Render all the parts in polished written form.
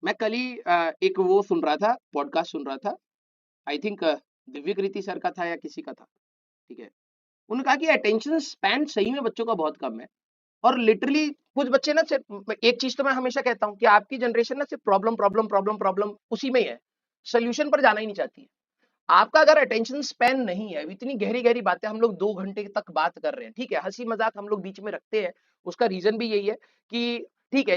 मैं कल ही एक वो सुन रहा था, पॉडकास्ट सुन रहा था। I think Divya Kriti sir का था या किसी का था, ठीक है। उन्होंने कहा कि अटेंशन स्पैन सही में बच्चों का बहुत कम है। और लिटरली कुछ बच्चे ना सिर्फ एक चीज तो मैं हमेशा कहता हूँ कि आपकी जनरेशन ना सिर्फ प्रॉब्लम प्रॉब्लम प्रॉब्लम प्रॉब्लम उसी में ही है, सोल्यूशन पर जाना ही नहीं चाहती है। आपका अगर अटेंशन स्पैन नहीं है, इतनी गहरी गहरी बातें हम लोग 2 घंटे तक बात कर रहे हैं, ठीक है, हंसी मजाक हम लोग बीच में रखते हैं, उसका रीजन भी यही है कि ठीक है,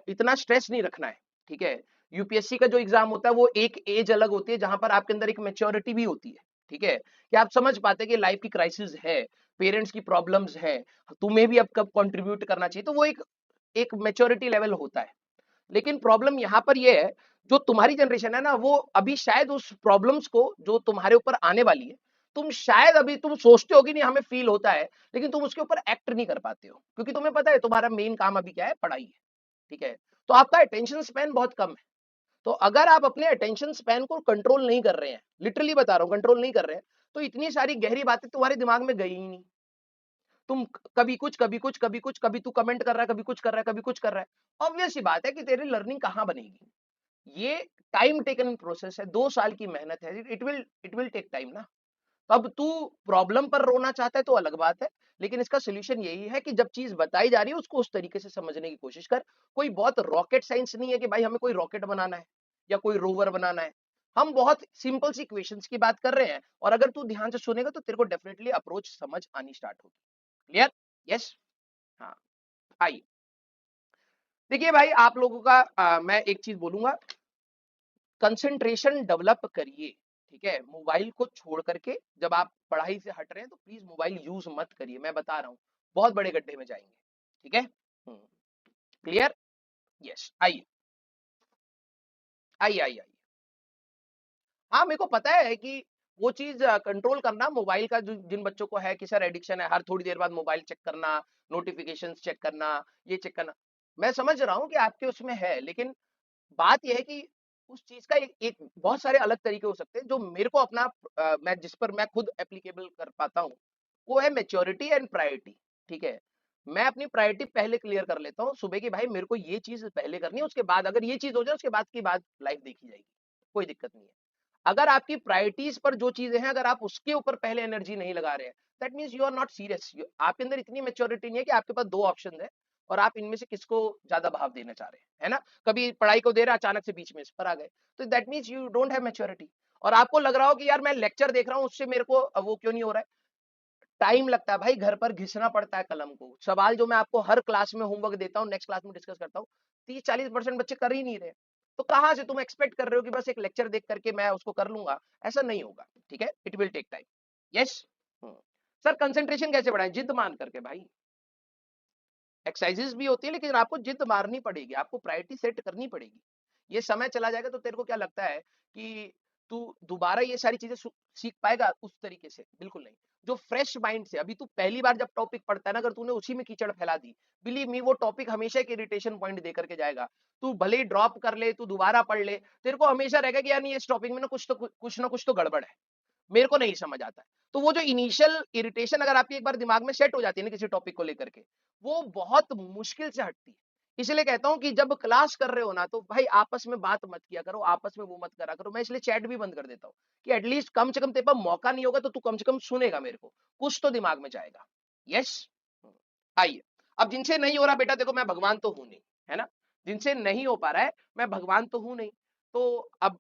इतना स्ट्रेस नहीं रखना है, ठीक है। यूपीएससी का जो एग्जाम होता है वो एक एज अलग होती है जहां पर आपके अंदर एक मेच्योरिटी भी होती है, ठीक है, कि आप समझ पाते हैं कि लाइफ की क्राइसिस है, पेरेंट्स की प्रॉब्लम्स है, तुम्हें भी अब कब कंट्रीब्यूट करना चाहिए, तो वो एक एक मेच्योरिटी लेवल होता है। लेकिन प्रॉब्लम यहाँ पर ये है, जो तुम्हारी जनरेशन है ना, वो अभी शायद उस प्रॉब्लम्स को जो तुम्हारे ऊपर आने वाली है, तुम शायद अभी तुम सोचते हो कि नहीं हमें फील होता है, लेकिन तुम उसके ऊपर एक्ट नहीं कर पाते हो, क्योंकि तुम्हें पता है तुम्हारा मेन काम अभी क्या है, पढ़ाई है, ठीक है। तो आपका अटेंशन स्पैन बहुत कम है। तो अगर आप अपने अटेंशन स्पैन को कंट्रोल नहीं कर रहे हैं, लिटरली बता रहा हूं, कंट्रोल नहीं कर रहे हैं, तो इतनी सारी गहरी बातें तुम्हारे दिमाग में गई ही नहीं। तुम कभी कुछ कभी कुछ कभी कुछ, कभी तू कमेंट कर रहा है, कभी कुछ कर रहा है, कभी कुछ कर रहा है, ऑब्वियस सी बात है कि तेरी लर्निंग कहां बनेगी। ये टाइम टेकन प्रोसेस है, 2 साल की मेहनत है, इट विल टेक टाइम ना। अब तू प्रॉब्लम पर रोना चाहता है तो अलग बात है, लेकिन इसका सोल्यूशन यही है कि जब चीज बताई जा रही है उसको उस तरीके से समझने की कोशिश कर। कोई बहुत रॉकेट साइंस नहीं है कि भाई हमें कोई रॉकेट बनाना है या कोई रोवर बनाना है। हम बहुत सिंपल सी इक्वेशंस की बात कर रहे हैं, और अगर तू ध्यान से सुनेगा तो तेरे को डेफिनेटली अप्रोच समझ आनी स्टार्ट होगी। क्लियर? यस। हाँ, आइए। देखिए भाई, आप लोगों का मैं एक चीज बोलूंगा, कंसंट्रेशन डेवलप करिए, ठीक है। मोबाइल को छोड़ करके जब आप पढ़ाई से हट रहे हैं तो प्लीज मोबाइल यूज मत करिए, मैं बता रहा हूं, बहुत बड़े गड्ढे में जाएंगे, ठीक है। क्लियर? यस। आइए आइए आइए आइए। हाँ, मेरे को पता है कि वो चीज कंट्रोल करना मोबाइल का, जो जिन बच्चों को है कि सर एडिक्शन है, हर थोड़ी देर बाद मोबाइल चेक करना, नोटिफिकेशन चेक करना, ये चेक करना, मैं समझ रहा हूँ कि आपके उसमें है, लेकिन बात यह है कि उस चीज का एक बहुत सारे अलग तरीके हो सकते हैं जो मेरे को अपना मैं जिस पर मैं खुद एप्लीकेबल कर पाता हूँ, वो है मेच्योरिटी एंड प्रायोरिटी, ठीक है। मैं अपनी प्रायोरिटी पहले क्लियर कर लेता हूँ सुबह की, भाई मेरे को ये चीज पहले करनी है, उसके बाद अगर ये चीज हो जाए उसके बाद की बात लाइफ देखी जाएगी, कोई दिक्कत नहीं है। अगर आपकी प्रायोरिटीज पर जो चीजें हैं, अगर आप उसके ऊपर पहले एनर्जी नहीं लगा रहे हैं, that means you are not serious, आपके अंदर इतनी मेच्योरिटी नहीं है कि आपके पास 2 ऑप्शन है और आप इनमें से किसको ज्यादा भाव देना चाह रहे हैं, है ना। कभी पढ़ाई को दे रहे, अचानक से बीच में इस पर आ गए, तो that means you don't have maturity. और आपको लग रहा हो कि यार मैं लेक्चर देख रहा हूँ, उससे मेरे को वो क्यों नहीं हो रहा है। टाइम लगता है भाई, घर पर घिसना पड़ता है कलम को। सवाल जो मैं आपको हर क्लास में होमवर्क देता हूँ, नेक्स्ट क्लास में डिस्कस करता हूँ, 30-40% बच्चे कर ही नहीं रहे। तो कहां से तुम एक्सपेक्ट कर रहे हो कि बस एक लेक्चर देख करके मैं उसको कर लूंगा? ऐसा नहीं होगा, ठीक है, it will take time. Yes. Sir concentration कैसे बढ़ाएं? जिद मान करके भाई। एक्सरसाइजेस भी होती है, लेकिन आपको जिद मारनी पड़ेगी, आपको प्रायोरिटी सेट करनी पड़ेगी। ये समय चला जाएगा तो तेरे को क्या लगता है कि तू दोबारा ये सारी चीजें सीख पाएगा उस तरीके से? बिल्कुल नहीं। जो फ्रेश माइंड से, अभी तू पहली बार जब टॉपिक पढ़ता है ना, अगर तूने उसी में कीचड़ फैला दी, बिलीव मी वो टॉपिक हमेशा एक इरिटेशन पॉइंट दे करके जाएगा। तू भले ही ड्रॉप कर ले, तू दोबारा पढ़ ले, तेरे को हमेशा रहेगा कि यार नहीं, इस टॉपिक में ना कुछ तो गड़बड़ है, मेरे को नहीं समझ आता है। तो वो जो इनिशियल इरिटेशन अगर आपकी एक बार दिमाग में सेट हो जाती है ना किसी टॉपिक को लेकर के, वो बहुत मुश्किल से हटती है। इसलिए कहता हूं कि जब क्लास कर रहे हो ना, तो भाई आपस में बात मत किया करो, आपस में वो मत करा करो। मैं इसलिए चैट भी बंद कर देता हूं कि एटलीस्ट कम से कम तेरे पास मौका नहीं होगा तो तू कम से कम सुनेगा, मेरे को कुछ तो दिमाग में जाएगा। यस। आइए। अब जिनसे नहीं हो रहा बेटा, देखो मैं भगवान तो हूं नहीं, है ना। जिनसे नहीं हो पा रहा है, मैं भगवान तो हूं नहीं। तो अब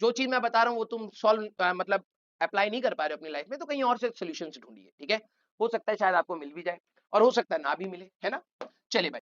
जो चीज मैं बता रहा हूँ वो तुम सॉल्व मतलब अप्लाई नहीं कर पा रहे हो अपनी लाइफ में, तो कहीं और से सोल्यूशन ढूंढिए, ठीक है। हो सकता है शायद आपको मिल भी जाए, और हो सकता है ना भी मिले, है ना। चलिए भाई।